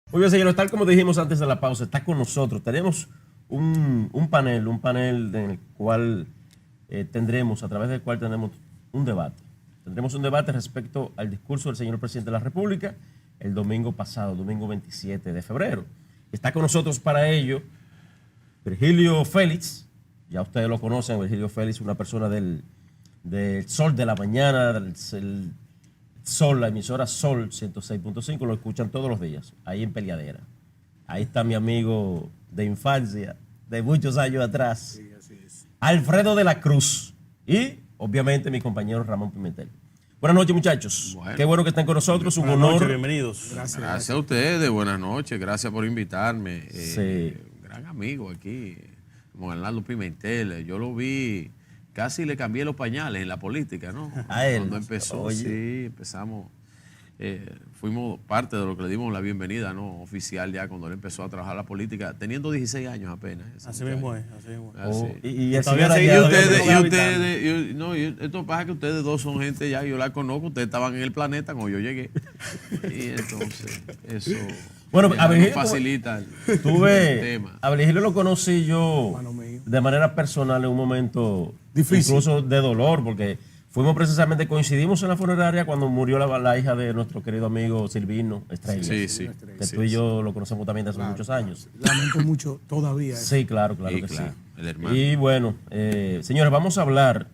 Muy bien, señores, tal como dijimos antes de la pausa, está con nosotros. Tenemos un panel en el cual a través del cual tenemos un debate. Tendremos un debate respecto al discurso del señor presidente de la República el domingo pasado, domingo 27 de febrero. Está con nosotros para ello Virgilio Félix, ya ustedes lo conocen, Virgilio Félix, una persona del Sol de la Mañana, del Sol, la emisora Sol 106.5, lo escuchan todos los días, ahí en Peleadera. Ahí está mi amigo de infancia, de muchos años atrás, sí, así es. Alfredo de la Cruz, y obviamente mi compañero Ramón Pimentel. Buenas noches, muchachos. Bueno, qué bueno que estén con nosotros, un honor. Noches, bienvenidos. Gracias a ustedes, buenas noches, gracias por invitarme. Sí. Gran amigo aquí, Arnaldo Pimentel, yo lo vi, casi le cambié los pañales en la política, ¿no? A él. Cuando empezó, oye. Sí, empezamos, fuimos parte de lo que le dimos la bienvenida, ¿no? Oficial ya cuando él empezó a trabajar la política, teniendo 16 años apenas. Así mismo es, así mismo es. Oh, y esto pasa que ustedes dos son gente ya, yo la conozco, ustedes estaban en el planeta cuando yo llegué. Y entonces, eso... Bueno, a Virgilio facilita el tema. A Virgilio lo conocí yo de manera personal en un momento difícil, incluso de dolor, porque coincidimos en la funeraria cuando murió la hija de nuestro querido amigo Silvino Estrella. Sí. Que tú y yo lo conocemos también desde hace muchos años. Lamento mucho todavía. Sí, claro que sí. El hermano. Y bueno, señores, vamos a hablar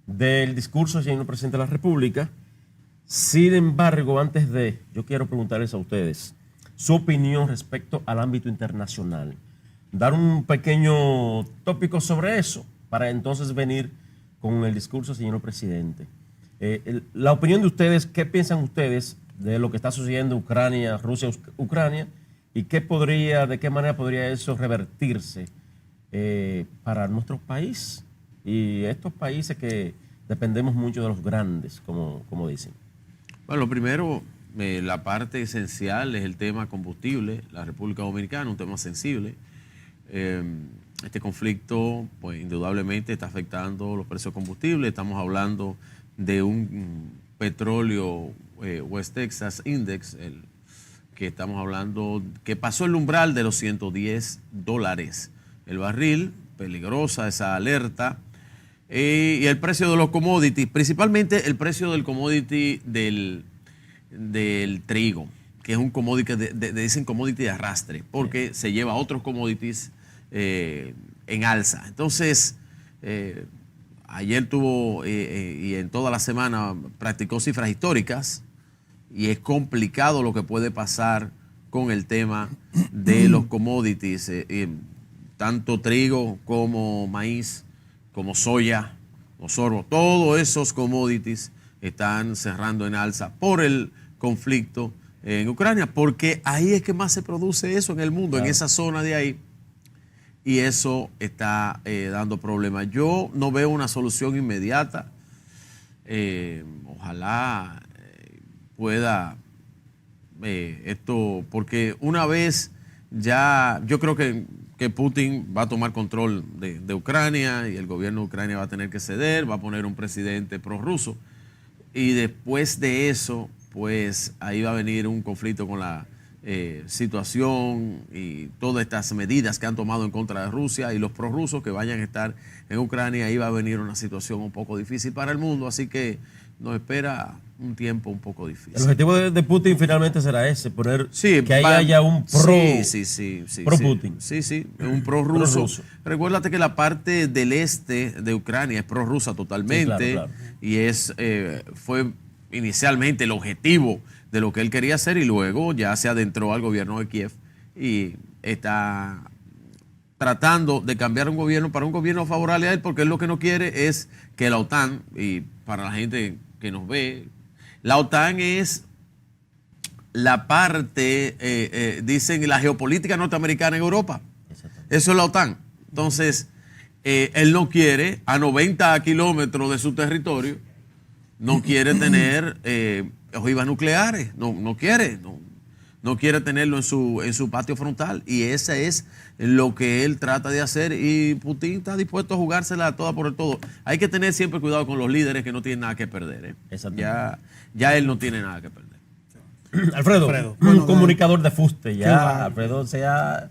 del discurso del señor presidente de la República. Sin embargo, yo quiero preguntarles a ustedes su opinión respecto al ámbito internacional. Dar un pequeño tópico sobre eso para entonces venir con el discurso del señor presidente. La opinión de ustedes, ¿qué piensan ustedes de lo que está sucediendo en Ucrania, Rusia, Ucrania? ¿Y de qué manera podría eso revertirse para nuestro país? Y estos países que dependemos mucho de los grandes, como dicen. Bueno, lo primero... la parte esencial es el tema combustible, la República Dominicana, un tema sensible. Este conflicto, pues indudablemente está afectando los precios de combustible. Estamos hablando de un petróleo West Texas Index, que estamos hablando, que pasó el umbral de los $110 el barril, peligrosa esa alerta. Y el precio de los commodities, principalmente el precio del commodity del trigo, que es un commodity, dicen commodity de arrastre, porque se lleva a otros commodities en alza. Entonces, ayer tuvo y en toda la semana practicó cifras históricas y es complicado lo que puede pasar con el tema de los commodities, tanto trigo como maíz, como soya, o sorgo, todos esos commodities están cerrando en alza por el conflicto en Ucrania, porque ahí es que más se produce eso en el mundo, claro, en esa zona de ahí, y eso está dando problemas. Yo no veo una solución inmediata. Ojalá pueda esto, porque una vez ya, yo creo que Putin va a tomar control de Ucrania y el gobierno de Ucrania va a tener que ceder, va a poner un presidente prorruso. Y después de eso, pues ahí va a venir un conflicto con la situación y todas estas medidas que han tomado en contra de Rusia y los prorrusos que vayan a estar en Ucrania. Ahí va a venir una situación un poco difícil para el mundo, así que nos espera un tiempo un poco difícil. El objetivo de Putin finalmente será ese, poner que haya un pro Putin. Sí, un pro-ruso. Recuérdate que la parte del este de Ucrania es pro-rusa totalmente, claro. Y fue inicialmente el objetivo de lo que él quería hacer y luego ya se adentró al gobierno de Kiev y está tratando de cambiar un gobierno para un gobierno favorable a él, porque él lo que no quiere es que la OTAN, y para la gente que nos ve, la OTAN es la parte, dicen, la geopolítica norteamericana en Europa. Eso es la OTAN. Entonces, él no quiere, a 90 kilómetros de su territorio, no quiere tener ojivas nucleares, no quiere tenerlo en su patio frontal, y ese es lo que él trata de hacer, y Putin está dispuesto a jugársela toda por el todo. Hay que tener siempre cuidado con los líderes que no tienen nada que perder. Ya él no tiene nada que perder. Alfredo, Alfredo. un Bueno, comunicador de fuste, qué ya va. Alfredo se ha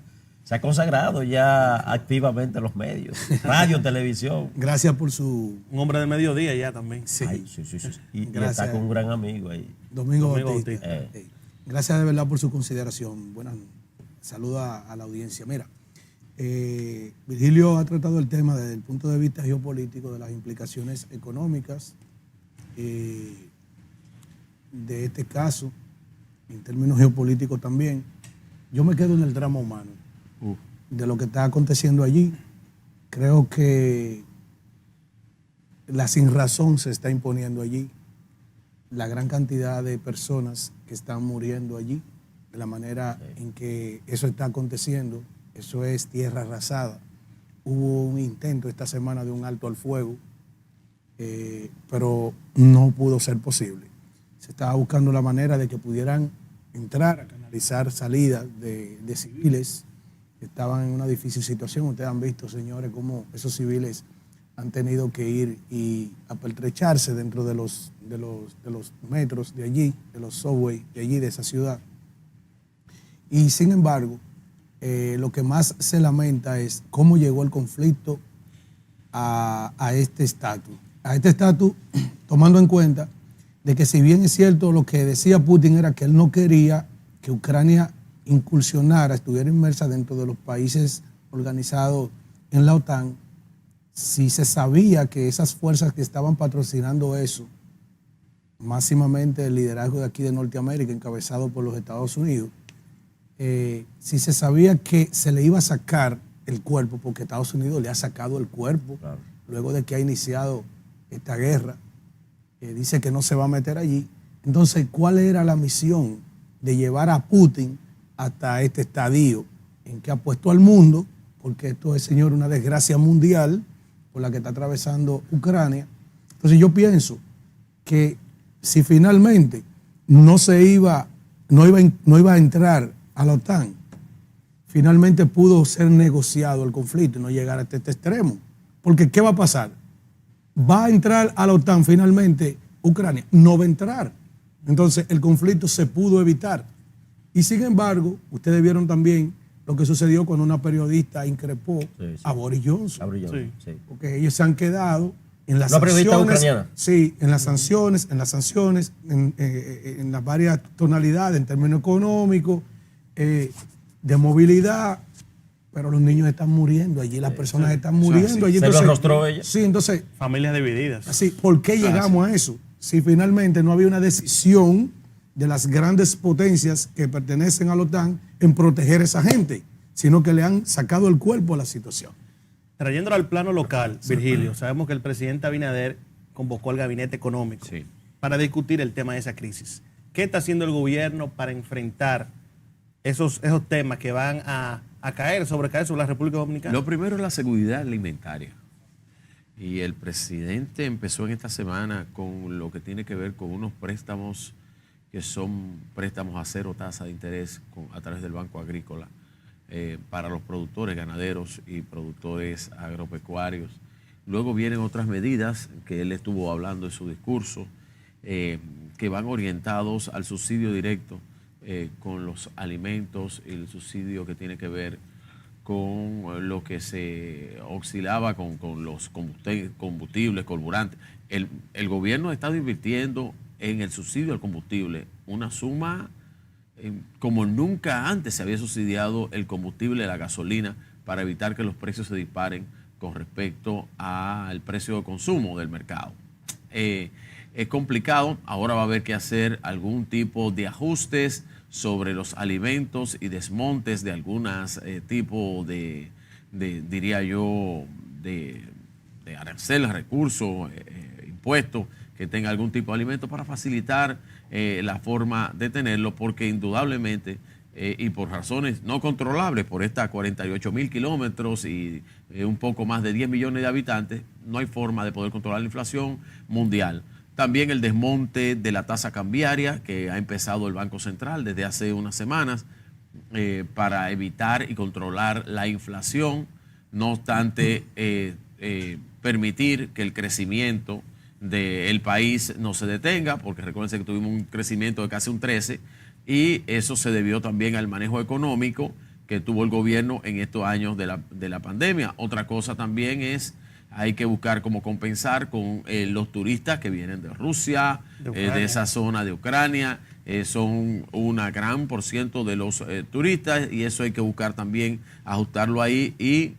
consagrado ya activamente en los medios, radio, televisión. Gracias por su Un hombre de mediodía ya también. sí, Ay, sí. Y Gracias. está con un gran amigo ahí. Domingo Domingo Bautista. Bautista. Gracias de verdad por su consideración. Buenas saludos a la audiencia. Mira, Virgilio ha tratado el tema desde el punto de vista geopolítico de las implicaciones económicas de este caso, en términos geopolíticos también. Yo me quedo en el drama humano de lo que está aconteciendo allí. Creo que la sinrazón se está imponiendo allí. La gran cantidad de personas que están muriendo allí, de la manera en que eso está aconteciendo, eso es tierra arrasada. Hubo un intento esta semana de un alto al fuego, pero no pudo ser posible. Se estaba buscando la manera de que pudieran entrar a canalizar salidas de civiles que estaban en una difícil situación. Ustedes han visto, señores, cómo esos civiles han tenido que ir y apertrecharse dentro de los metros de allí, de los subways de allí, de esa ciudad. Y sin embargo, lo que más se lamenta es cómo llegó el conflicto a este estatus. A este estatus, tomando en cuenta de que si bien es cierto lo que decía Putin era que él no quería que Ucrania incursionara, estuviera inmersa dentro de los países organizados en la OTAN, si se sabía que esas fuerzas que estaban patrocinando eso, máximamente el liderazgo de aquí de Norteamérica, encabezado por los Estados Unidos, si se sabía que se le iba a sacar el cuerpo, porque Estados Unidos le ha sacado el cuerpo, Claro. luego de que ha iniciado esta guerra, dice que no se va a meter allí. Entonces, ¿cuál era la misión de llevar a Putin hasta este estadio en que ha puesto al mundo? Porque esto es, señor, una desgracia mundial por la que está atravesando Ucrania. Entonces yo pienso que si finalmente no iba a entrar a la OTAN, finalmente pudo ser negociado el conflicto y no llegar hasta este extremo. Porque ¿qué va a pasar? ¿Va a entrar a la OTAN finalmente Ucrania? No va a entrar. Entonces el conflicto se pudo evitar. Y sin embargo, ustedes vieron también lo que sucedió cuando una periodista increpó a Boris Johnson. Gabriel, Sí. sí. Porque ellos se han quedado en las ¿Una periodista sanciones. ucraniana? Sí, en las sanciones, en las varias tonalidades, en términos económicos, de movilidad, pero los niños están muriendo allí, las personas están muriendo allí. ¿Se lo arrostró ella? Sí, entonces, Familias divididas. así, ¿por qué llegamos a eso? Si finalmente no había una decisión de las grandes potencias que pertenecen a la OTAN en proteger a esa gente, sino que le han sacado el cuerpo a la situación. Trayéndolo al plano local, Virgilio, sabemos que el presidente Abinader convocó al gabinete económico Sí. para discutir el tema de esa crisis. ¿Qué está haciendo el gobierno para enfrentar esos temas que van a caer sobre la República Dominicana? Lo primero es la seguridad alimentaria. Y el presidente empezó en esta semana con lo que tiene que ver con unos préstamos que son préstamos a cero tasa de interés a través del Banco Agrícola para los productores ganaderos y productores agropecuarios. Luego vienen otras medidas que él estuvo hablando en su discurso que van orientados al subsidio directo con los alimentos y el subsidio que tiene que ver con lo que se oscilaba con los combustibles, carburantes. El gobierno ha estado invirtiendo en el subsidio al combustible una suma como nunca antes se había subsidiado el combustible, la gasolina, para evitar que los precios se disparen con respecto al precio de consumo del mercado. Es complicado, ahora va a haber que hacer algún tipo de ajustes sobre los alimentos y desmontes de algunas tipos diría yo, de aranceles, recursos, impuestos que tenga algún tipo de alimento para facilitar la forma de tenerlo, porque indudablemente y por razones no controlables, por estas 48.000 kilómetros y un poco más de 10 millones de habitantes, no hay forma de poder controlar la inflación mundial. También el desmonte de la tasa cambiaria que ha empezado el Banco Central desde hace unas semanas para evitar y controlar la inflación, no obstante permitir que el crecimiento del país no se detenga, porque recuérdense que tuvimos un crecimiento de casi un 13%, y eso se debió también al manejo económico que tuvo el gobierno en estos años de la pandemia. Otra cosa también es, hay que buscar cómo compensar con los turistas que vienen de Rusia, de esa zona de Ucrania. Son una gran por ciento de los turistas, y eso hay que buscar también ajustarlo ahí, y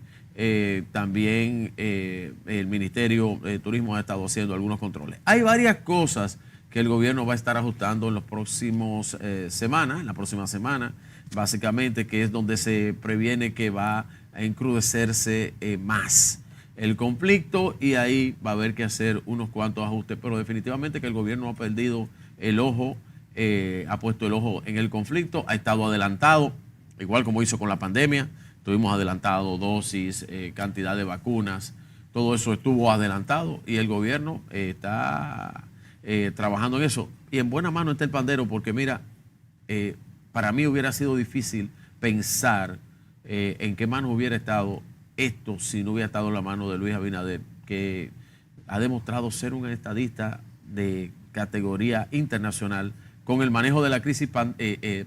también el Ministerio de Turismo ha estado haciendo algunos controles. Hay varias cosas que el gobierno va a estar ajustando en los próximos semanas, la próxima semana, básicamente, que es donde se previene que va a encrudecerse más el conflicto, y ahí va a haber que hacer unos cuantos ajustes, pero definitivamente que el gobierno ha perdido el ojo, ha puesto el ojo en el conflicto, ha estado adelantado, igual como hizo con la pandemia. Tuvimos adelantado dosis, cantidad de vacunas, todo eso estuvo adelantado, y el gobierno está trabajando en eso. Y en buena mano está el pandero, porque mira, para mí hubiera sido difícil pensar en qué manos hubiera estado esto si no hubiera estado en la mano de Luis Abinader, que ha demostrado ser un estadista de categoría internacional con el manejo de la crisis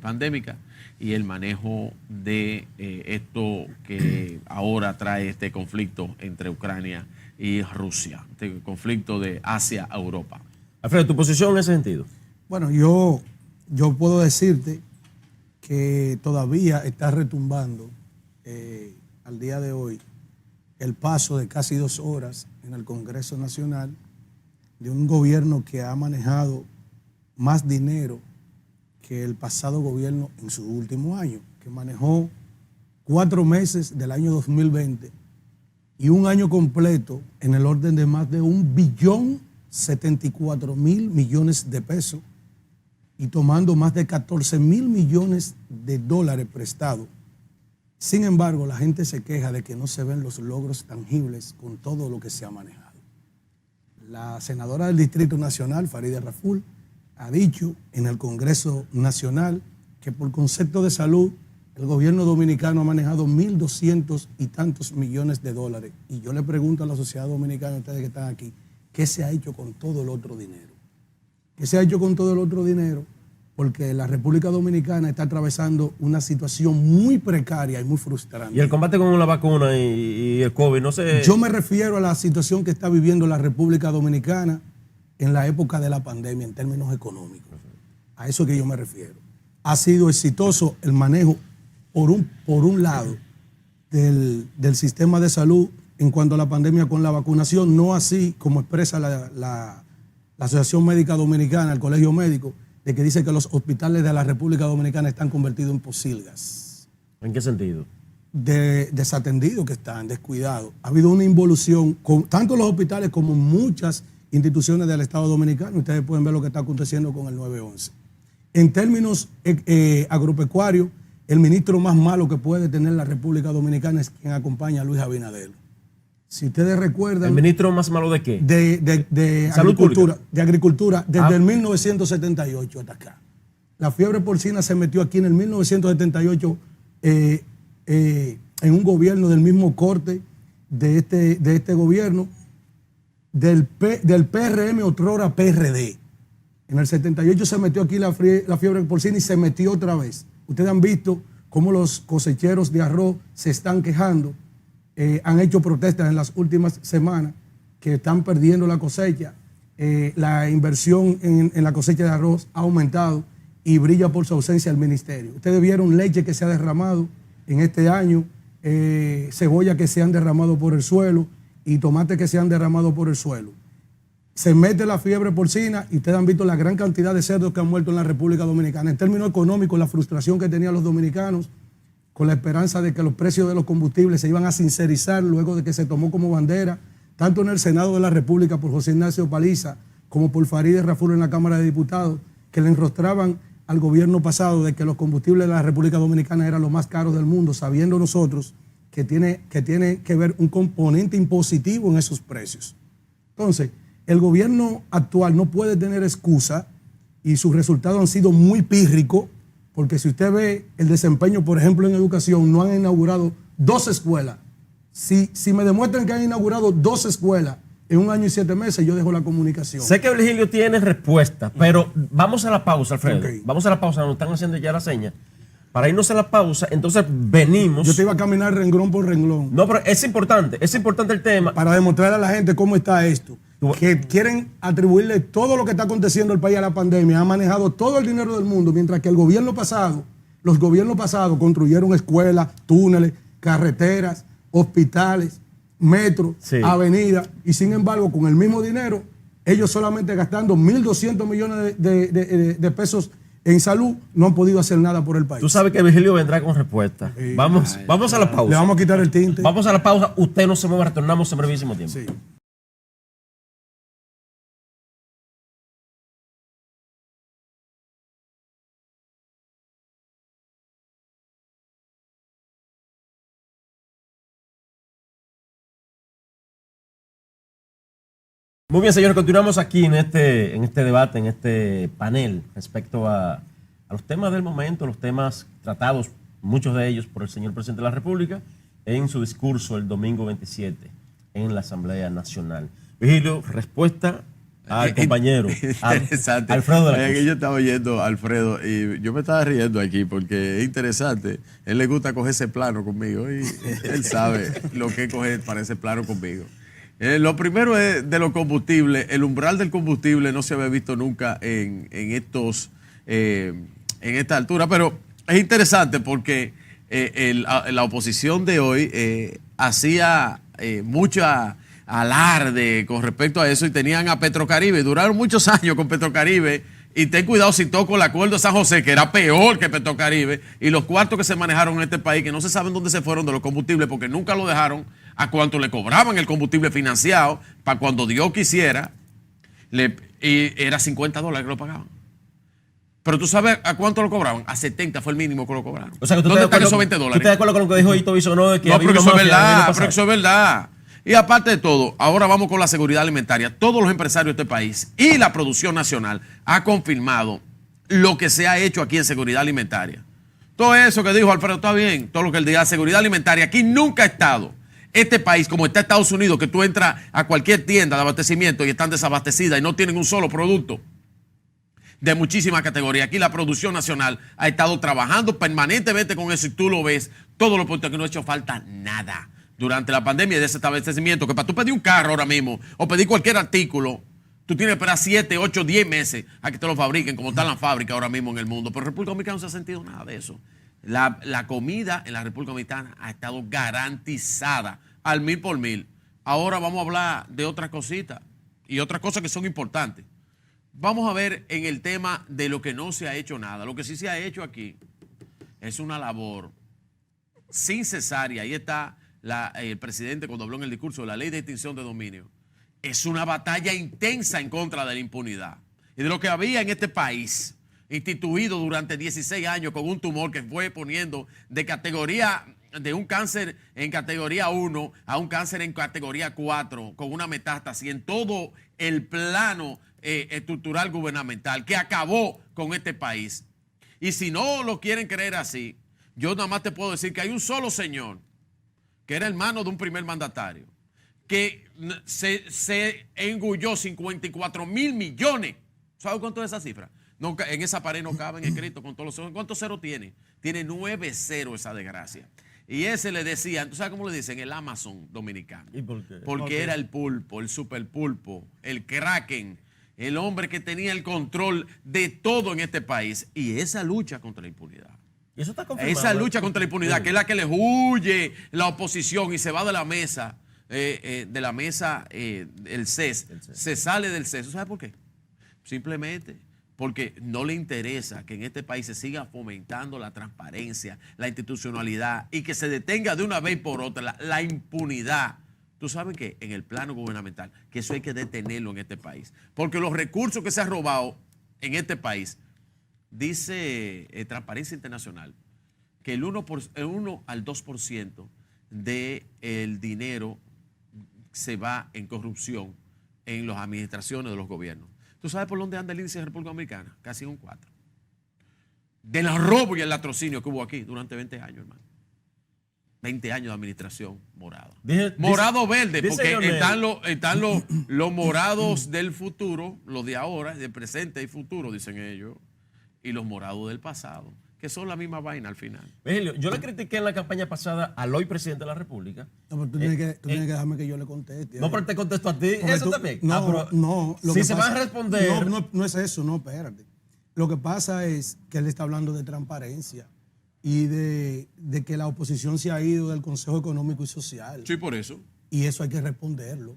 pandémica y el manejo de esto que ahora trae este conflicto entre Ucrania y Rusia, este conflicto de Asia a Europa. Alfredo, ¿tu posición en ese sentido? Bueno, yo puedo decirte que todavía está retumbando al día de hoy el paso de casi 2 horas en el Congreso Nacional de un gobierno que ha manejado más dinero que el pasado gobierno en su último año, que manejó 4 meses del año 2020 y un año completo en el orden de más de 1.074.000 millones de pesos, y tomando más de 14.000 millones de dólares prestados. Sin embargo, la gente se queja de que no se ven los logros tangibles con todo lo que se ha manejado. La senadora del Distrito Nacional, Farideh Raful, ha dicho en el Congreso Nacional que por concepto de salud el gobierno dominicano ha manejado 1.200 y tantos millones de dólares. Y yo le pregunto a la sociedad dominicana, ustedes que están aquí, ¿qué se ha hecho con todo el otro dinero? ¿Qué se ha hecho con todo el otro dinero? Porque la República Dominicana está atravesando una situación muy precaria y muy frustrante. Y el combate con la vacuna y el COVID, no sé. Yo me refiero a la situación que está viviendo la República Dominicana en la época de la pandemia en términos económicos. A eso que yo me refiero. Ha sido exitoso el manejo, por un lado, del sistema de salud en cuanto a la pandemia con la vacunación, no así como expresa la Asociación Médica Dominicana, el Colegio Médico, de que dice que los hospitales de la República Dominicana están convertidos en pocilgas. ¿En qué sentido? Desatendidos que están, descuidados. Ha habido una involución, tanto en los hospitales como en muchas instituciones del Estado Dominicano. Ustedes pueden ver lo que está aconteciendo con el 911. En términos agropecuarios, el ministro más malo que puede tener la República Dominicana es quien acompaña a Luis Abinader. Si ustedes recuerdan... ¿El ministro más malo de qué? De agricultura. De agricultura, desde el 1978 hasta acá. La fiebre porcina se metió aquí en el 1978 en un gobierno del mismo corte de este gobierno, del PRM, otrora PRD. En el 78 se metió aquí la fiebre porcina y se metió otra vez. Ustedes han visto cómo los cosecheros de arroz se están quejando. Han hecho protestas en las últimas semanas que están perdiendo la cosecha. La inversión en la cosecha de arroz ha aumentado y brilla por su ausencia el ministerio. Ustedes vieron leche que se ha derramado en este año, cebolla que se han derramado por el suelo y tomates que se han derramado por el suelo. Se mete la fiebre porcina y ustedes han visto la gran cantidad de cerdos que han muerto en la República Dominicana. En términos económicos, la frustración que tenían los dominicanos con la esperanza de que los precios de los combustibles se iban a sincerizar luego de que se tomó como bandera, tanto en el Senado de la República por José Ignacio Paliza como por Farideh Raful en la Cámara de Diputados, que le enrostraban al gobierno pasado de que los combustibles de la República Dominicana eran los más caros del mundo, sabiendo nosotros que tiene que ver un componente impositivo en esos precios. Entonces, el gobierno actual no puede tener excusa y sus resultados han sido muy pírricos, porque si usted ve el desempeño, por ejemplo, en educación, no han inaugurado 2 escuelas. Si me demuestran que han inaugurado 2 escuelas en 1 año y 7 meses yo dejo la comunicación. Sé que Virgilio tiene respuesta, pero vamos a la pausa, Alfredo. Ok. Vamos a la pausa, nos están haciendo ya la seña. Para irnos a la pausa, entonces venimos. Yo te iba a caminar renglón por renglón No, pero es importante el tema. para demostrar a la gente cómo está esto. Que quieren atribuirle todo lo que está aconteciendo el país a la pandemia. Ha manejado todo el dinero del mundo, mientras que los gobiernos pasados construyeron escuelas, túneles, carreteras, hospitales, metro, Sí. avenidas, y sin embargo, con el mismo dinero, ellos solamente gastando 1.200 millones de pesos en salud, no han podido hacer nada por el país. Tú sabes que Virgilio vendrá con respuesta. Vamos a la pausa. Le vamos a quitar el tinte. Vamos a la pausa. Usted no se mueva, retornamos en brevísimo tiempo. Sí. Muy bien, señores, continuamos aquí en este debate, en este panel, respecto a los temas del momento, los temas tratados, muchos de ellos por el señor presidente de la República, en su discurso el domingo 27 en la Asamblea Nacional. Vigilio, respuesta al compañero, Interesante. Alfredo de la Que Cruz. yo estaba oyendo a Alfredo y yo me estaba riendo aquí porque es interesante. Él le gusta coger ese plano conmigo y él sabe lo que es coger para ese plano conmigo. Lo primero es de los combustibles. El umbral del combustible no se había visto nunca en esta altura, pero es interesante porque la oposición de hoy hacía mucha alarde con respecto a eso y tenían a Petrocaribe. Duraron muchos años con Petrocaribe y ten cuidado si toco el acuerdo de San José, que era peor que Petrocaribe, y los cuartos que se manejaron en este país, que no se saben dónde se fueron de los combustibles porque nunca lo dejaron a cuánto le cobraban el combustible financiado para cuando Dios quisiera, y era $50 que lo pagaban. Pero tú sabes a cuánto lo cobraban, a 70 fue el mínimo que lo cobraron. O sea, que tú ¿Dónde estás de están acuerdo- esos $20? ¿Tú estás de acuerdo con lo que dijo Hito Bisonó de que No, había pero una eso es mafia el año verdad, pasado? pero eso es verdad. Y aparte de todo, ahora vamos con la seguridad alimentaria. Todos los empresarios de este país y la producción nacional ha confirmado lo que se ha hecho aquí en seguridad alimentaria. Todo eso que dijo Alfredo está bien, todo lo que él diga, seguridad alimentaria, aquí nunca ha estado este país como está Estados Unidos, que tú entras a cualquier tienda de abastecimiento y están desabastecidas y no tienen un solo producto de muchísimas categorías. Aquí la producción nacional ha estado trabajando permanentemente con eso y tú lo ves, todos los productos que no ha hecho falta nada. Durante la pandemia de ese abastecimiento, que para tú pedir un carro ahora mismo o pedir cualquier artículo, tú tienes que esperar 7, 8, 10 meses a que te lo fabriquen, como están las fábricas ahora mismo en el mundo. Pero en República Dominicana no se ha sentido nada de eso. La comida en la República Dominicana ha estado garantizada al 1000%. Ahora vamos a hablar de otras cositas y otras cosas que son importantes. Vamos a ver en el tema de lo que no se ha hecho nada. Lo que sí se ha hecho aquí es una labor sin cesar, y ahí está el presidente cuando habló en el discurso de la ley de extinción de dominio. Es una batalla intensa en contra de la impunidad y de lo que había en este país, instituido durante 16 años con un tumor que fue poniendo de un cáncer en categoría 1 a un cáncer en categoría 4, con una metástasis en todo el plano estructural gubernamental, que acabó con este país. Y si no lo quieren creer así, yo nada más te puedo decir que hay un solo señor, que era hermano de un primer mandatario, que se engulló 54,000 millones. ¿Sabes cuánto es esa cifra? No, en esa pared no caben escritos con todos los ceros. ¿Cuántos ceros tiene? Tiene 9 ceros esa desgracia. Y ese le decían, ¿tú sabes cómo le dicen? El Amazon dominicano. ¿Y por qué? Porque era el pulpo, el super pulpo, el Kraken, el hombre que tenía el control de todo en este país. Y esa lucha contra la impunidad. Y eso está confirmado. Esa lucha contra la impunidad, que es la que le huye la oposición y se va de la mesa, el CES, se sale del CES. ¿Sabe por qué? Simplemente porque no le interesa que en este país se siga fomentando la transparencia, la institucionalidad y que se detenga de una vez por otra la impunidad. Tú sabes que en el plano gubernamental, que eso hay que detenerlo en este país. Porque los recursos que se han robado en este país, dice Transparencia Internacional, que el 1 al 2% del dinero se va en corrupción en las administraciones de los gobiernos. ¿Tú sabes por dónde anda el índice de República Dominicana? Casi un 4. Del robo y el latrocinio que hubo aquí durante 20 años, hermano. 20 años de administración morada. Verde, dice porque Leonel. están los morados del futuro, los de ahora, del presente y futuro, dicen ellos, y los morados del pasado, que son la misma vaina al final. Virgilio, yo le critiqué en la campaña pasada al hoy presidente de la República. No, pero tú tienes que dejarme que yo le conteste. No, pero te contesto a ti. Porque Eso tú- también. No, Pero no. Lo si que se pasa- van a responder. No es eso, no, espérate. Lo que pasa es que él está hablando de transparencia y de que la oposición se ha ido del Consejo Económico y Social. Sí, por eso. Y eso hay que responderlo.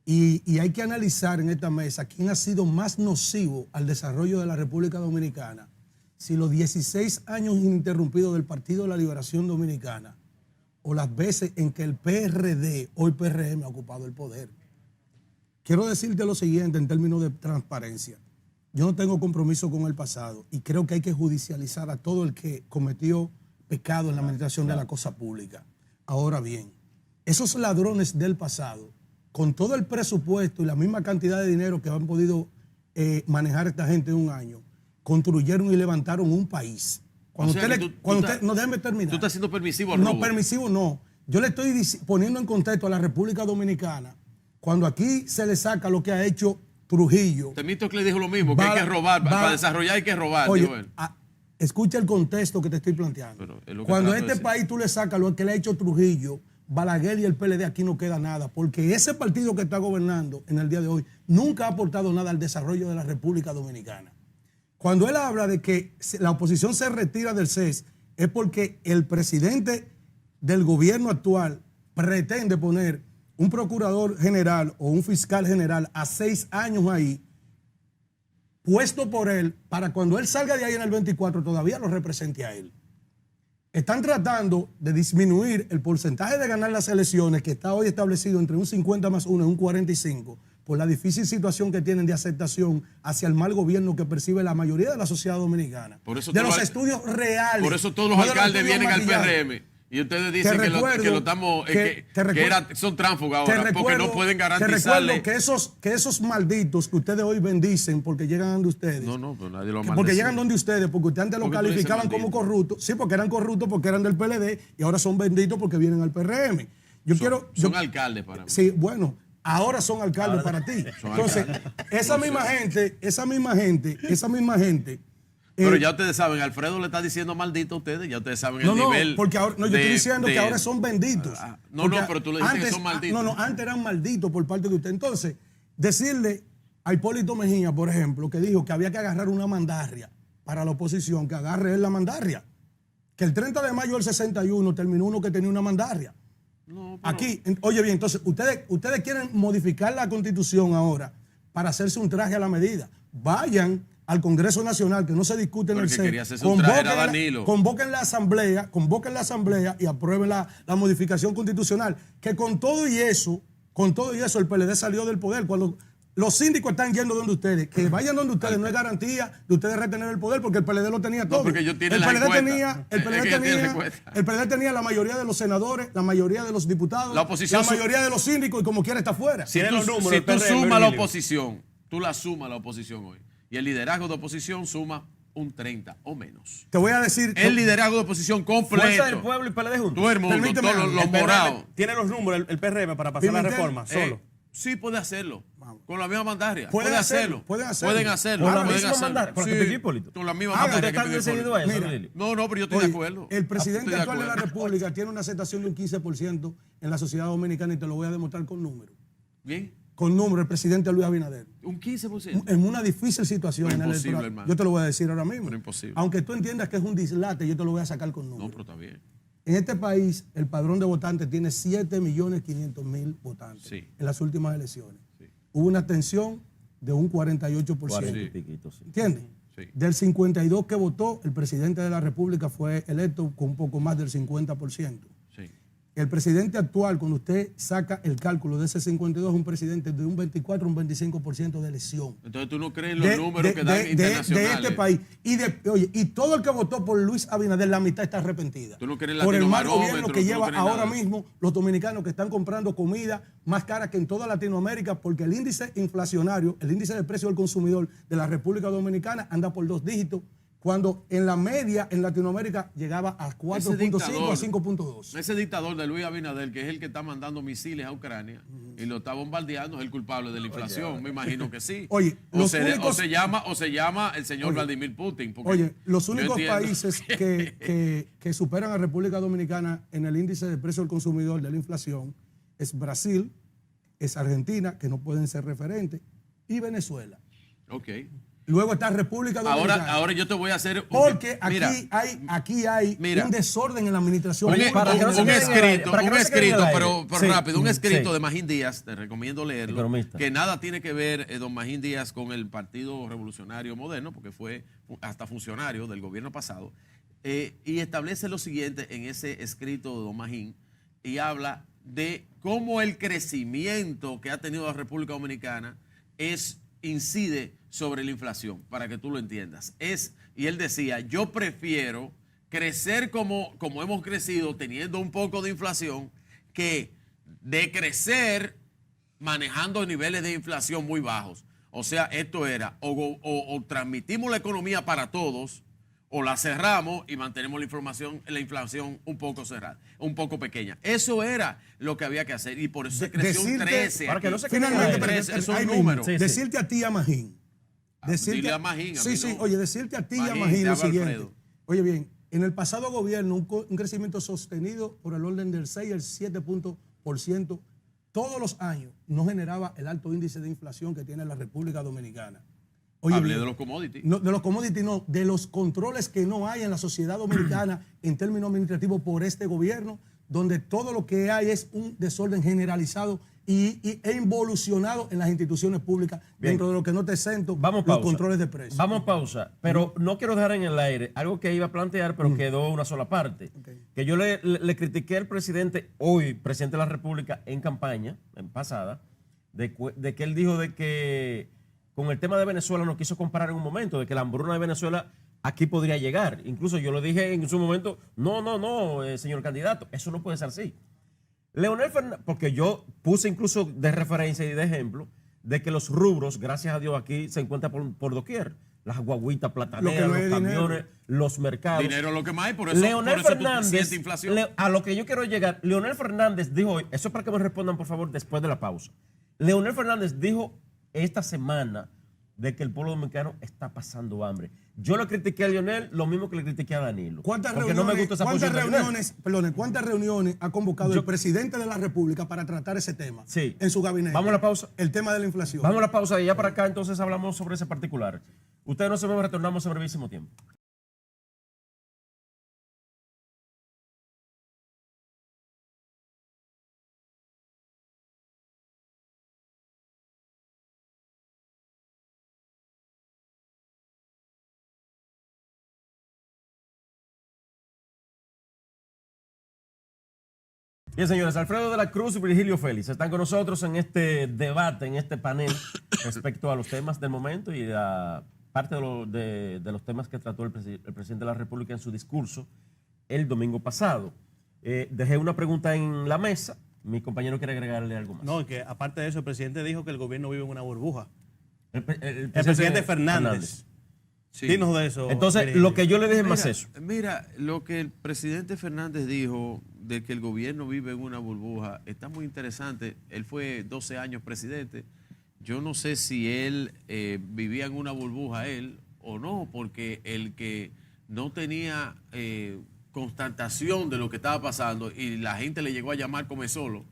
Y hay que analizar en esta mesa quién ha sido más nocivo al desarrollo de la República Dominicana. Si los 16 años ininterrumpidos del Partido de la Liberación Dominicana o las veces en que el PRD, hoy PRM, ha ocupado el poder. Quiero decirte lo siguiente en términos de transparencia. Yo no tengo compromiso con el pasado y creo que hay que judicializar a todo el que cometió pecado en la administración de la cosa pública. Ahora bien, esos ladrones del pasado, con todo el presupuesto y la misma cantidad de dinero que han podido manejar esta gente en un año, construyeron y levantaron un país. Cuando O sea usted, que le- tú cuando estás- usted, no, déjeme terminar. Tú estás siendo permisivo al No, robo. permisivo no. Yo le estoy poniendo en contexto a la República Dominicana, cuando aquí se le saca lo que ha hecho Trujillo. Temístocles dijo lo mismo, que hay que robar. Para desarrollar hay que robar. Oye, dijo él. escucha el contexto que te estoy planteando. Pero es lo que Cuando a trato de este decir. país tú le sacas lo que le ha hecho Trujillo, Balaguer y el PLD, aquí no queda nada, porque ese partido que está gobernando en el día de hoy nunca ha aportado nada al desarrollo de la República Dominicana. Cuando él habla de que la oposición se retira del CES, es porque el presidente del gobierno actual pretende poner un procurador general o un fiscal general a 6 años ahí, puesto por él, para cuando él salga de ahí en el 24 todavía lo represente a él. Están tratando de disminuir el porcentaje de ganar las elecciones, que está hoy establecido entre un 50 más 1 y un 45, por la difícil situación que tienen de aceptación hacia el mal gobierno que percibe la mayoría de la sociedad dominicana. Por eso de todos los los- estudios reales. Por eso todos los no de alcaldes estudios vienen al maquillados. PRM. Y ustedes dicen Te que lo recuerdo estamos. que- te recuerdo- Son tránsfugos Te ahora, porque no pueden Te recuerdo garantizarle. que esos malditos que ustedes hoy bendicen porque llegan donde ustedes. No, pero nadie lo Porque maldecido. llegan donde ustedes, porque ustedes antes lo ¿Por qué tú dices calificaban como maldito? corruptos. Sí, porque eran corruptos, porque eran del PLD y ahora son benditos porque vienen al PRM. Son alcaldes para mí. Sí, bueno, ahora son alcaldes para ti. Entonces, esa misma gente. Pero ya ustedes saben, Alfredo le está diciendo maldito a ustedes, ya ustedes saben el No, nivel. porque ahora, no, yo estoy diciendo que de- ahora son benditos. No, Porque pero tú le dices que son malditos. No, antes eran malditos por parte de usted. Entonces, decirle a Hipólito Mejía, por ejemplo, que dijo que había que agarrar una mandarria para la oposición, que agarre él la mandarria. Que el 30 de mayo del 61 terminó uno que tenía una mandarria. No, pero- Aquí, oye bien, entonces, ustedes quieren modificar la Constitución ahora para hacerse un traje a la medida. Vayan al Congreso Nacional, que no se discute en Pero el el que CEN. quería hacerse un traje era Danilo. Convoquen la asamblea y aprueben la modificación constitucional. Que con todo y eso, el PLD salió del poder. Cuando los síndicos están yendo donde ustedes, que vayan donde ustedes no es garantía de ustedes retener el poder, porque el PLD lo tenía todo. porque ellos tienen el las PLD encuestas. tenía, el Es PLD que ellos tienen tenía, encuestas. el PLD tenía la mayoría de los senadores, la mayoría de los diputados, La oposición la mayoría de los síndicos y como quiera está fuera. Si Tiene tú, los números, si el tú PRM, sumas la Virgilio. oposición, tú la sumas la oposición hoy. Y el liderazgo de oposición suma un 30 o menos. Te voy a decir. El liderazgo de oposición completo. Fuerza del Pueblo y PLD juntos. Todo el mundo, Permíteme, todos los El PRM morados. tiene los números, el PRM, para pasar la Pimentel, reforma, solo. Sí, puede hacerlo. Vamos. Con la misma mandaria. Pueden Puede hacerlo, hacerlo. pueden hacerlo. Pueden hacerlo. Con la pueden misma hacerlo. mandaria, con la que pidió Hipólito. Con la misma Ah, mandaria ¿Usted que está pidió decidido Hipólito. a eso, Mira, Virgilio? No, pero yo estoy Oye, de acuerdo. el presidente Estoy de actual de la acuerdo. República tiene una aceptación de un 15% en la sociedad dominicana y te lo voy a demostrar con números. Bien. Con números, el presidente Luis Abinader. Un 15%. En una difícil situación Pero en el imposible, electoral. hermano. Yo te lo voy a decir ahora mismo. Pero imposible. Aunque tú entiendas que es un dislate, yo te lo voy a sacar con No, números. pero está bien. En este país, el padrón de votantes tiene 7.500.000 votantes Sí. en las últimas elecciones. Sí. Hubo una abstención de un 48%. 40 y piquito, sí. ¿Entiendes? Sí. Del 52 que votó, el presidente de la República fue electo con un poco más del 50%. Sí. El presidente actual, cuando usted saca el cálculo de ese 52, es un presidente de un 24 o un 25% de elección. Entonces tú no crees en los números que dan de internacionales. este país. Y todo el que votó por Luis Abinader, la mitad está arrepentida. Tú no crees en por el mal Latinobarómetro, gobierno tú que no lleva crees en ahora nada. mismo los dominicanos que están comprando comida más cara que en toda Latinoamérica, porque el índice inflacionario, el índice de precio del consumidor de la República Dominicana anda por 2 dígitos, cuando en la media en Latinoamérica llegaba a 4.5 a 5.2. Ese dictador de Luis Abinader, que es el que está mandando misiles a Ucrania y lo está bombardeando, es el que de la inflación, me imagino que sí. Oye, o se llama el señor Vladimir Putin. Oye, los únicos países que superan a República Dominicana en el índice de precio del consumidor de la inflación es Brasil, es Argentina, que no pueden ser referentes, y Venezuela. Ok. Luego está República Dominicana. Ahora yo te voy a hacer... Porque aquí hay un desorden en la administración. Un escrito, pero sí, rápido, un escrito sí. de Magín Díaz, te recomiendo leerlo, Economista. que nada tiene que ver don Magín Díaz con el Partido Revolucionario Moderno, porque fue hasta funcionario del gobierno pasado, y establece lo siguiente en ese escrito de don Magín, y habla de cómo el crecimiento que ha tenido la República Dominicana incide sobre la inflación, para que tú lo entiendas. Y él decía, yo prefiero crecer como hemos crecido, teniendo un poco de inflación, que decrecer manejando niveles de inflación muy bajos. O sea, esto era, o transmitimos la economía para todos, o la cerramos y mantenemos la inflación un poco cerrada, un poco pequeña. Eso era lo que había que hacer, y por eso se creció un 13. Para que no se finalmente, es un número. Sí, sí. Decirte a ti, a Magín. Dile a Magín. Oye, decirte a ti, a Magín, Magín, te lo habla siguiente. Alfredo. Oye, bien, en el pasado gobierno, un crecimiento sostenido por el orden del 6 al 7% todos los años no generaba el alto índice de inflación que tiene la República Dominicana. Oye, Hablé bien, de los commodities. No, de los commodities no, de los controles que no hay en la sociedad dominicana en términos administrativos por este gobierno, donde todo lo que hay es un desorden generalizado e involucionado en las instituciones públicas, bien, dentro de lo que no te exento Vamos los pausa. controles de precios. Vamos pausa, pero no quiero dejar en el aire algo que iba a plantear, pero quedó una sola parte. Okay. Que yo le critiqué al presidente, hoy presidente de la República, en campaña, en pasada, de que él dijo de que con el tema de Venezuela no quiso comparar en un momento, de que la hambruna de Venezuela aquí podría llegar. Incluso yo lo dije en su momento, no, señor candidato, eso no puede ser así. Leonel Fernández, porque yo puse incluso de referencia y de ejemplo de que los rubros, gracias a Dios, aquí se encuentran por doquier. Las guaguitas plataneras, los camiones, los mercados. Dinero es lo que más hay, por eso, Leonel Fernández, tú sientes inflación. a lo que yo quiero llegar, Leonel Fernández dijo hoy, eso es para que me respondan por favor después de la pausa. Leonel Fernández dijo esta semana de que el pueblo dominicano está pasando hambre. Yo le critiqué a Leonel lo mismo que le critiqué a Danilo. ¿Cuántas reuniones ha convocado el presidente de la República para tratar ese tema en su gabinete? Vamos a la pausa. El tema de la inflación. Vamos a la pausa y ya para acá entonces hablamos sobre ese particular. Ustedes no se ven, retornamos en brevísimo tiempo. Bien, señores, Alfredo de la Cruz y Virgilio Félix están con nosotros en este debate, en este panel, respecto a los temas del momento y a parte de los temas que trató el presidente de la República en su discurso el domingo pasado. Dejé una pregunta en la mesa. Mi compañero quiere agregarle algo más. No, que aparte de eso, el presidente dijo que el gobierno vive en una burbuja. El presidente Fernández. Sí. Dinos de eso. Entonces, lo que yo le dije es más eso. Mira, lo que el presidente Fernández dijo de que el gobierno vive en una burbuja está muy interesante. Él fue 12 años presidente. Yo no sé si él vivía en una burbuja él o no, porque el que no tenía constatación de lo que estaba pasando y la gente le llegó a llamar come solo,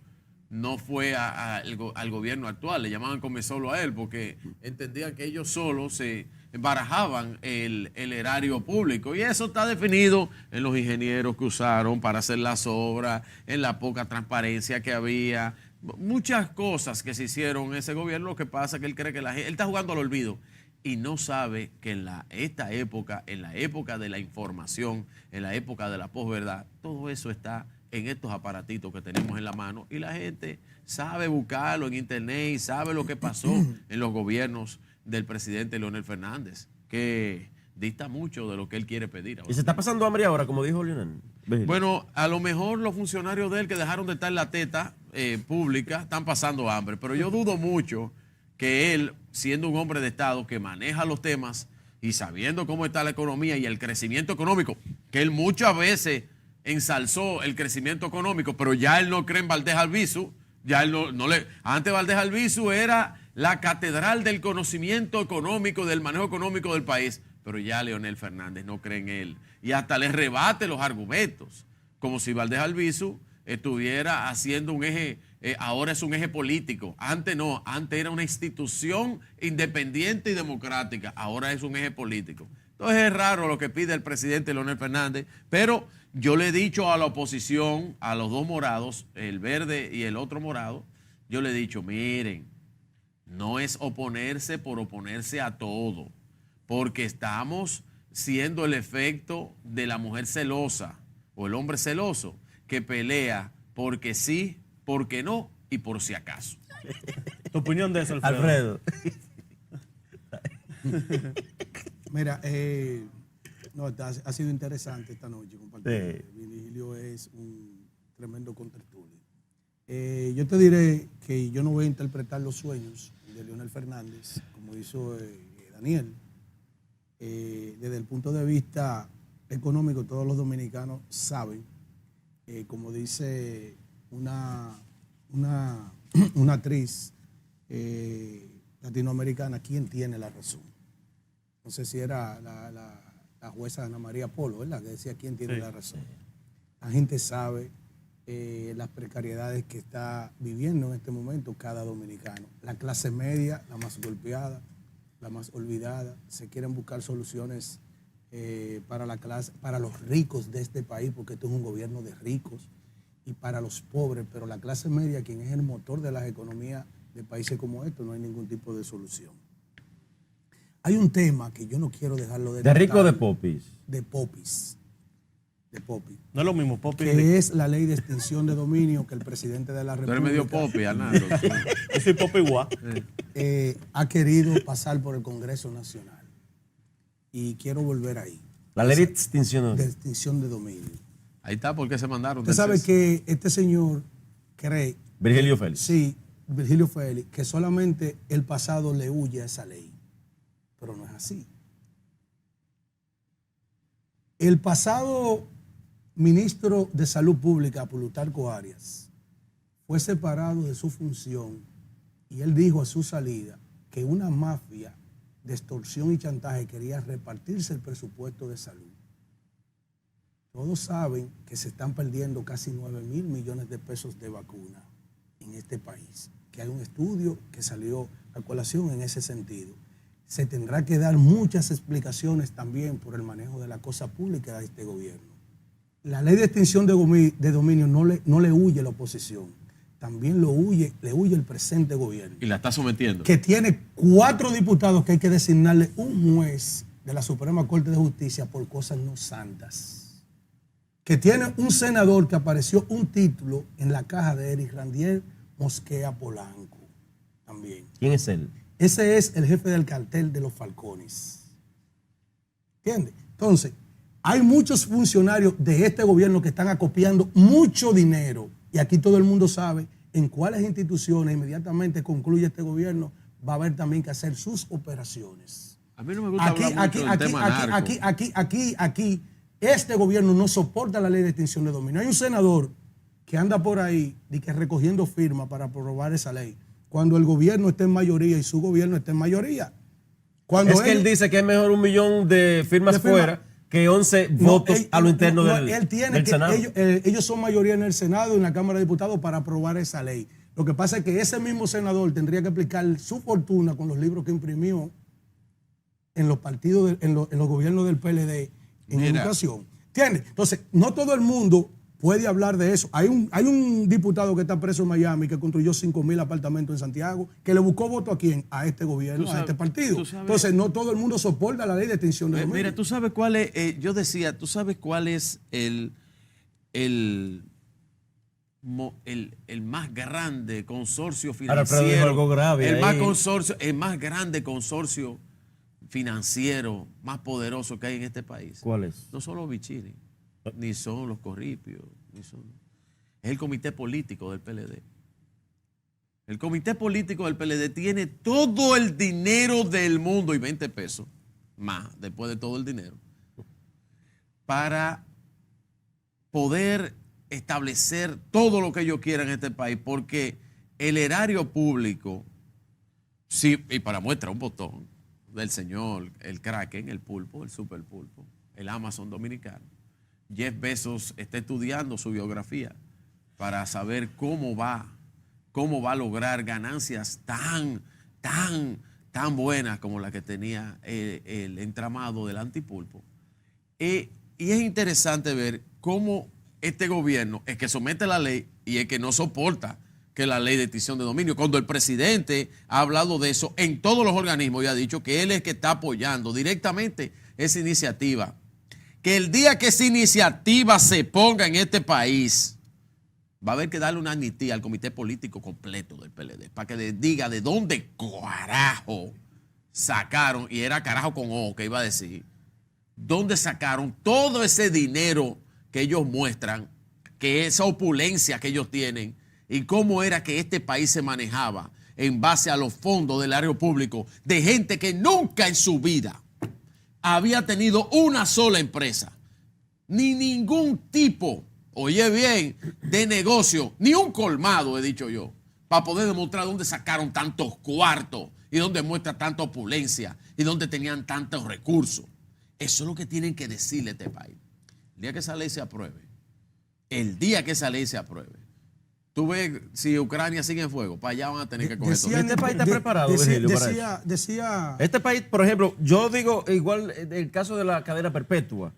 no fue al gobierno actual, le llamaban come solo a él porque entendían que ellos solos se barajaban el erario público, y eso está definido en los ingenieros que usaron para hacer las obras, en la poca transparencia que había, muchas cosas que se hicieron en ese gobierno. Lo que pasa es que él cree que él está jugando al olvido y no sabe que en esta época, en la época de la información, en la época de la posverdad, todo eso está en estos aparatitos que tenemos en la mano, y la gente sabe buscarlo en internet y sabe lo que pasó en los gobiernos del presidente Leonel Fernández, que dista mucho de lo que él quiere pedir ahora. ¿Y se está pasando hambre ahora, como dijo Leonel? Bueno, a lo mejor los funcionarios de él que dejaron de estar en la teta pública están pasando hambre, pero yo dudo mucho que él, siendo un hombre de Estado que maneja los temas y sabiendo cómo está la economía y el crecimiento económico, que él muchas veces ensalzó el crecimiento económico, pero ya él no cree en Valdés Albizu, ya él no le... Antes Valdés Albizu era la catedral del conocimiento económico, del manejo económico del país, pero ya Leonel Fernández no cree en él y hasta le rebate los argumentos, como si Valdés Albizu estuviera haciendo un eje, ahora es un eje político. Antes no, antes era una institución independiente y democrática, ahora es un eje político. Entonces es raro lo que pide el presidente Leonel Fernández, pero yo le he dicho a la oposición, a los dos morados, el verde y el otro morado, yo le he dicho, miren, no es oponerse por oponerse a todo, porque estamos siendo el efecto de la mujer celosa o el hombre celoso que pelea porque sí, porque no y por si acaso. ¿Tu opinión de eso, Alfredo? Mira, no, ha sido interesante esta noche compartir. Sí. Virgilio es un tremendo contertulio. Yo te diré que yo no voy a interpretar los sueños de Leonel Fernández, como hizo Daniel. Desde el punto de vista económico, todos los dominicanos saben, como dice una actriz latinoamericana, quién tiene la razón. No sé si era la jueza Ana María Polo, ¿verdad? Que decía quién tiene la razón. La gente sabe las precariedades que está viviendo en este momento cada dominicano. La clase media, la más golpeada, la más olvidada. Se quieren buscar soluciones para la clase, para los ricos de este país, porque esto es un gobierno de ricos, y para los pobres, pero la clase media, quien es el motor de las economías de países como estos, no hay ningún tipo de solución. Hay un tema que yo no quiero dejarlo de ¿De rico o de popis? De popis. De popis. No es lo mismo, popis. Que es la ley de extinción de dominio que el presidente de la República... Tú eres medio popi, Arnaldo. Yo soy popi igual. Ha querido pasar por el Congreso Nacional. Y quiero volver ahí. La ley de extinción de extinción de dominio. Ahí está, ¿por qué se mandaron? Usted sabe que este señor cree... Virgilio Félix. Sí, Virgilio Félix, que solamente el pasado le huye a esa ley. Pero no es así. El pasado ministro de Salud Pública, Plutarco Arias, fue separado de su función y él dijo a su salida que una mafia de extorsión y chantaje quería repartirse el presupuesto de salud. Todos saben que se están perdiendo casi 9.000 millones de pesos de vacuna en este país, que hay un estudio que salió a colación en ese sentido. Se tendrá que dar muchas explicaciones también por el manejo de la cosa pública de este gobierno. La ley de extinción de dominio no le huye la oposición, también le huye el presente gobierno. Y la está sometiendo. Que tiene 4 diputados que hay que designarle un juez de la Suprema Corte de Justicia por cosas no santas. Que tiene un senador que apareció un título en la caja de Eric Randier Mosquea Polanco también. ¿Quién es él? Ese es el jefe del cartel de los Falcones. ¿Entiendes? Entonces, hay muchos funcionarios de este gobierno que están acopiando mucho dinero. Y aquí todo el mundo sabe en cuáles instituciones inmediatamente concluye este gobierno va a haber también que hacer sus operaciones. A mí no me gusta hablar mucho del tema narco. Aquí, este gobierno no soporta la ley de extinción de dominio. Hay un senador que anda por ahí recogiendo firmas para aprobar esa ley. Cuando el gobierno esté en mayoría y su gobierno esté en mayoría. Es que él dice que es mejor 1 millón de firmas fuera que 11 votos a lo interno del Senado. Ellos son mayoría en el Senado y en la Cámara de Diputados para aprobar esa ley. Lo que pasa es que ese mismo senador tendría que aplicar su fortuna con los libros que imprimió en los partidos, en los gobiernos del PLD en educación. ¿Entiendes? Entonces, no todo el mundo puede hablar de eso. Hay un diputado que está preso en Miami que construyó 5,000 apartamentos en Santiago, que le buscó voto a quién, a este gobierno, a este partido. Entonces, no todo el mundo soporta la ley de extinción de dominio. Mira, tú sabes cuál es, yo decía, tú sabes cuál es el más grande consorcio financiero. Algo grave el más grande consorcio financiero más poderoso que hay en este país. ¿Cuál es? No son los bichines, ni son los corripios, es el comité político del PLD. El comité político del PLD tiene todo el dinero del mundo y 20 pesos más, después de todo el dinero, para poder establecer todo lo que ellos quieran en este país, porque el erario público, sí, y para muestra un botón del señor, el Kraken, el pulpo, el super pulpo, el Amazon dominicano, Jeff Bezos está estudiando su biografía para saber cómo va a lograr ganancias tan buenas como la que tenía el entramado del antipulpo. Y es interesante ver cómo este gobierno es que somete la ley y es que no soporta que la ley de extinción de dominio, cuando el presidente ha hablado de eso en todos los organismos y ha dicho que él es el que está apoyando directamente esa iniciativa, que el día que esa iniciativa se ponga en este país, va a haber que darle una amnistía al comité político completo del PLD para que diga de dónde carajo sacaron, y era carajo con O que iba a decir, dónde sacaron todo ese dinero que ellos muestran, que esa opulencia que ellos tienen, y cómo era que este país se manejaba en base a los fondos del erario público de gente que nunca en su vida había tenido una sola empresa, ni ningún tipo, oye bien, de negocio, ni un colmado, he dicho yo, para poder demostrar dónde sacaron tantos cuartos y dónde muestra tanta opulencia y dónde tenían tantos recursos. Eso es lo que tienen que decirle a este país. El día que esa ley se apruebe, tú ves, si Ucrania sigue en fuego, para allá van a tener que coger todo. ¿Este país está preparado, Virgilio, para eso? Este país, por ejemplo, yo digo, igual el caso de la cadena perpetua,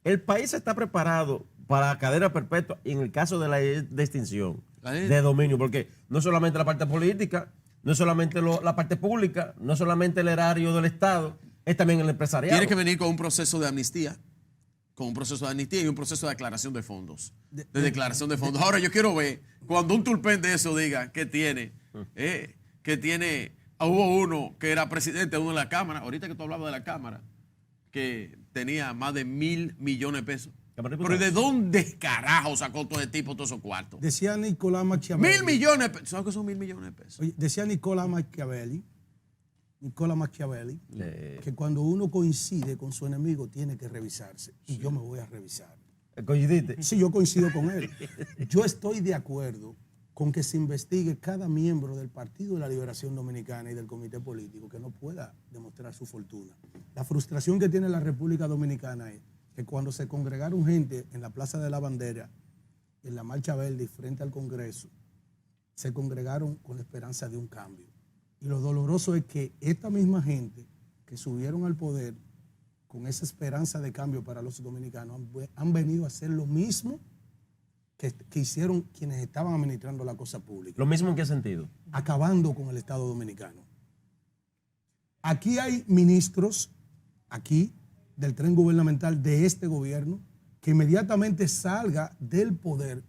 el país está preparado para la cadena perpetua en el caso de la de extinción de dominio, porque no solamente la parte política, no solamente la parte pública, no solamente el erario del Estado, es también el empresariado. Tiene que venir con un proceso de amnistía. Y un proceso de declaración de fondos. Ahora yo quiero ver cuando un tulpen de eso diga que tiene, hubo uno que era presidente de una de las cámaras, ahorita que tú hablabas de la cámara, que tenía más de 1.000 millones de pesos. Pero ¿de dónde carajo sacó todo ese tipo todos esos cuartos? Decía Nicolás Machiavelli. 1.000 millones de pesos. ¿Sabes qué son 1.000 millones de pesos? Oye, decía Nicolás Machiavelli, que cuando uno coincide con su enemigo tiene que revisarse. Y yo me voy a revisar. ¿Coincidiste? Sí, yo coincido con él. Yo estoy de acuerdo con que se investigue cada miembro del Partido de la Liberación Dominicana y del Comité Político que no pueda demostrar su fortuna. La frustración que tiene la República Dominicana es que cuando se congregaron gente en la Plaza de la Bandera, en la Marcha Verde y frente al Congreso, se congregaron con la esperanza de un cambio. Y lo doloroso es que esta misma gente que subieron al poder con esa esperanza de cambio para los dominicanos han venido a hacer lo mismo que hicieron quienes estaban administrando la cosa pública. ¿Lo mismo en qué sentido? Acabando con el Estado dominicano. Aquí hay ministros, aquí, del tren gubernamental de este gobierno, que inmediatamente salga del poder.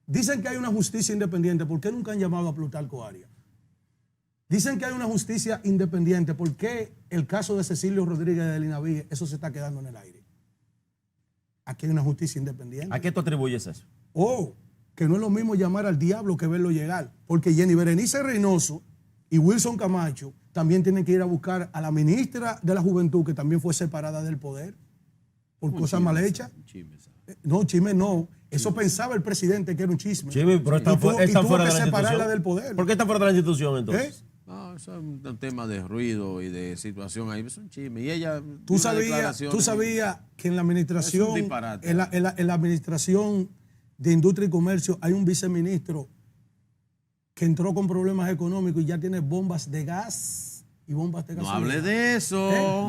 Dicen que hay una justicia independiente. ¿Por qué nunca han llamado a Plutarco Arias? Dicen que hay una justicia independiente. ¿Por qué el caso de Cecilio Rodríguez de Linaví, eso se está quedando en el aire? Aquí hay una justicia independiente. ¿A qué tú atribuyes eso? Que no es lo mismo llamar al diablo que verlo llegar. Porque Jenny Berenice Reynoso y Wilson Camacho también tienen que ir a buscar a la ministra de la Juventud, que también fue separada del poder por cosas mal hechas. No, chisme no. Eso pensaba el presidente que era un chisme. Chisme, pero están fuera de la separarla del poder. ¿Por qué está fuera de la institución entonces? No, eso es un tema de ruido y de situación ahí. Es un chisme. Y ella. ¿Tú sabías que en la administración, en la administración de Industria y Comercio hay un viceministro que entró con problemas económicos y ya tiene bombas de gas y bombas de gasolina? No hable de eso.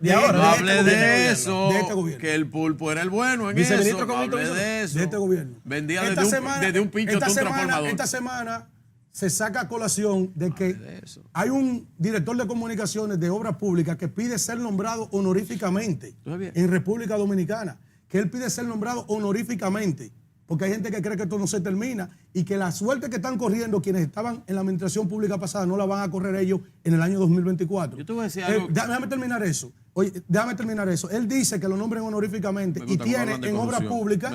De ahora. No hable de eso. De este gobierno. Que el pulpo era el bueno en Viceministro eso. No hable de eso. De este gobierno. Vendía desde un pincho hasta un transformador. Esta semana se saca a colación de que hay un director de comunicaciones de obras públicas que pide ser nombrado honoríficamente en República Dominicana. Que él pide ser nombrado honoríficamente. Porque hay gente que cree que esto no se termina y que la suerte que están corriendo quienes estaban en la administración pública pasada no la van a correr ellos en el año 2024. Yo te voy a decir algo. Déjame terminar eso. Oye, déjame terminar eso. Él dice que lo nombren honoríficamente y tiene en obras públicas,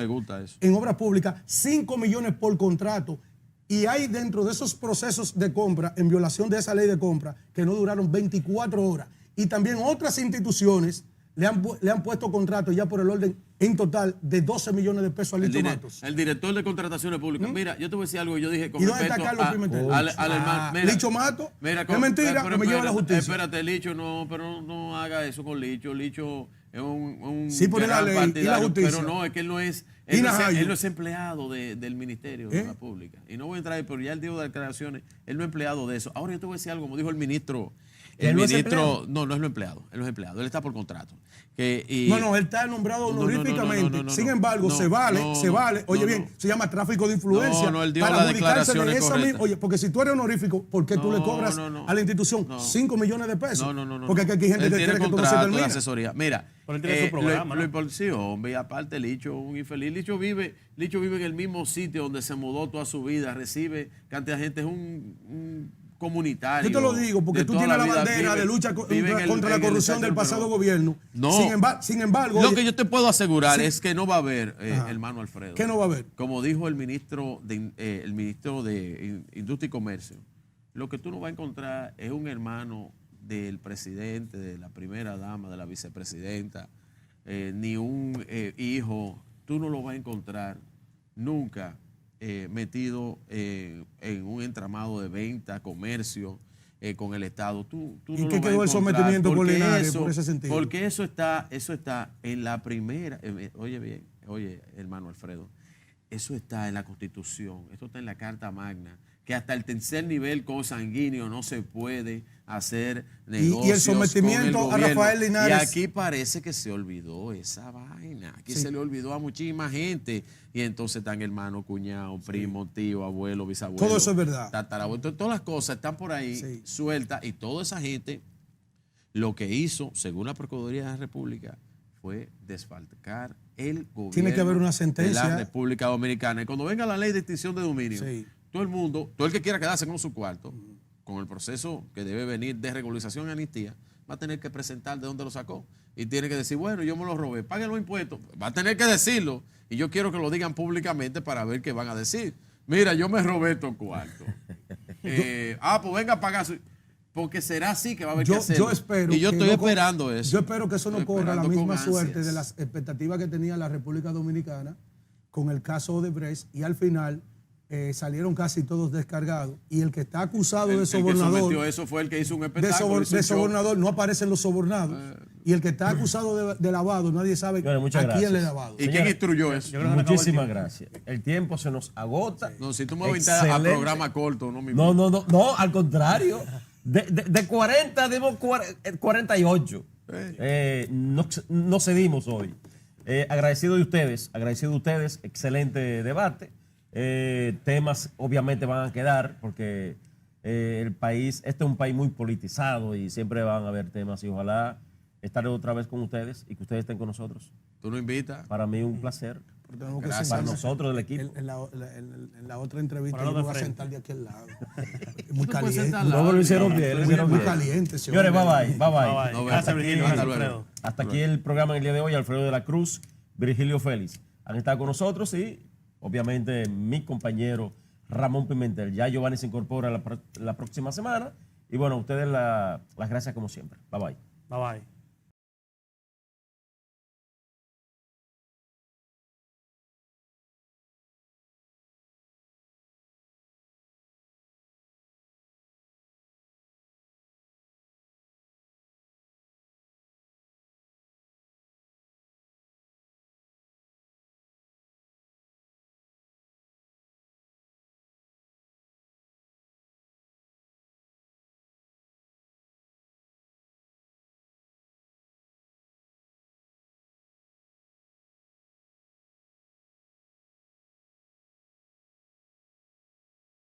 en obras públicas 5 millones por contrato. Y hay dentro de esos procesos de compra, en violación de esa ley de compra, que no duraron 24 horas. y también otras instituciones le han puesto contratos ya por el orden en total de 12 millones de pesos a Licho Matos. El director de contrataciones públicas. Mira, yo te voy a decir algo. Yo dije con ¿Y dónde está respecto Carlos Pimentel? al hermano. Mira, Licho Matos. mira, Es mentira, pero que me lleva a la justicia. Espérate, Licho, no, pero no haga eso con Licho. Licho es un Sí, por la gran ley y la partidario, justicia. pero no, es que él no es. Y Él Najayo. no es empleado del Ministerio de la Pública. Y no voy a entrar ahí, pero ya él dio declaraciones. Él no es empleado de eso. Ahora yo te voy a decir algo, como dijo el ministro. ¿Él no es empleado? No es lo empleado. Él no es empleado. Él está por contrato. No, él está nombrado honoríficamente. No, Sin embargo, se vale. Oye, bien, se llama tráfico de influencia. No, él dio para las adjudicarse de declaraciones esa correctas. misma. Oye, porque si tú eres honorífico, ¿por qué tú le cobras a la institución 5 millones de pesos? Porque aquí hay gente Él que tiene quiere que todo se contrato de termine. asesoría. Mira, Pero él tiene su programa, ¿no? sí, hombre, y aparte Licho, un infeliz. Licho vive en el mismo sitio donde se mudó toda su vida, recibe cantidad de gente, es un comunitario. Yo te lo digo porque de tú toda tienes la vida, bandera de lucha contra la corrupción del pasado gobierno. No. Sin embargo, Lo oye, que yo te puedo asegurar Sí. es que no va a haber, Ajá. hermano Alfredo. ¿Qué no va a haber? Como dijo el ministro de Industria y Comercio, lo que tú no vas a encontrar es un hermano del presidente, de la primera dama, de la vicepresidenta, ni un hijo. Tú no lo vas a encontrar nunca metido en un entramado de venta, comercio con el Estado. Tú ¿Y no qué lo vas a quedó el encontrar sometimiento por porque Linares eso- por ese sentido? Porque eso está en la primera. Oye bien, hermano Alfredo, eso está en la Constitución, esto está en la Carta Magna, que hasta el tercer nivel consanguíneo no se puede hacer negocios y el sometimiento con el a gobierno. Rafael Linares. Y aquí parece que se olvidó esa vaina. Aquí se le olvidó a muchísima gente. Y entonces están hermano, cuñado, primo, tío, abuelo, bisabuelo. Todo eso es verdad. Tatarabuelo. Entonces, todas las cosas están por ahí Sí. sueltas. Y toda esa gente lo que hizo, según la Procuraduría de la República, fue desfalcar el gobierno Tiene que haber una de sentencia. la República Dominicana. Y cuando venga la ley de extinción de dominio, Sí. todo el mundo, todo el que quiera quedarse con su cuarto, con el proceso que debe venir de regularización y amnistía, va a tener que presentar de dónde lo sacó. Y tiene que decir, bueno, yo me lo robé, paguen los impuestos. Va a tener que decirlo. Y yo quiero que lo digan públicamente para ver qué van a decir. Mira, yo me robé estos cuartos. Pues venga a pagar su... Porque será así que va a haber que hacerlo. Yo espero y yo que estoy no esperando eso. Yo espero que eso no Estoy corra la esperando misma con suerte ansias. de las expectativas que tenía la República Dominicana con el caso Odebrecht y al final salieron casi todos descargados y el que está acusado El de que sobornador sometió eso fue el que hizo un espectáculo. hizo de un show. sobornador no aparecen los sobornados y el que está acusado de lavado nadie sabe Señores, muchas a quién gracias. le ha lavado. ¿Y quién Señora, instruyó eso? Yo creo que se acabó el Muchísimas tiempo. gracias. El tiempo se nos agota. No, si tú me vas a invitar a Excelente. programa corto, no me No, al contrario. De 40 dimos 48. No cedimos hoy. Agradecido de ustedes, excelente debate. Temas obviamente van a quedar porque el país, este es un país muy politizado y siempre van a haber temas y ojalá estar otra vez con ustedes y que ustedes estén con nosotros. Tú no invitas. Para mí un placer. Pero tenemos que Gracias. Para sentarnos nosotros del equipo. en la otra entrevista Para yo lo me de voy a frente. sentar de aquel lado. Es muy Tú puedes caliente. sentar al lado. No, lo hicieron bien, lo hicieron Muy bien. caliente. ese Señores, hombre. bye. Bye, bye. No, Gracias, hasta Virgilio. aquí, Gracias, hasta luego. Alfredo. Hasta aquí el programa en el día de hoy. Alfredo de la Cruz, Virgilio Félix han estado con nosotros y obviamente mi compañero Ramón Pimentel. Ya Giovanni se incorpora la próxima semana. Y bueno, a ustedes las gracias como siempre. Bye bye. Bye bye.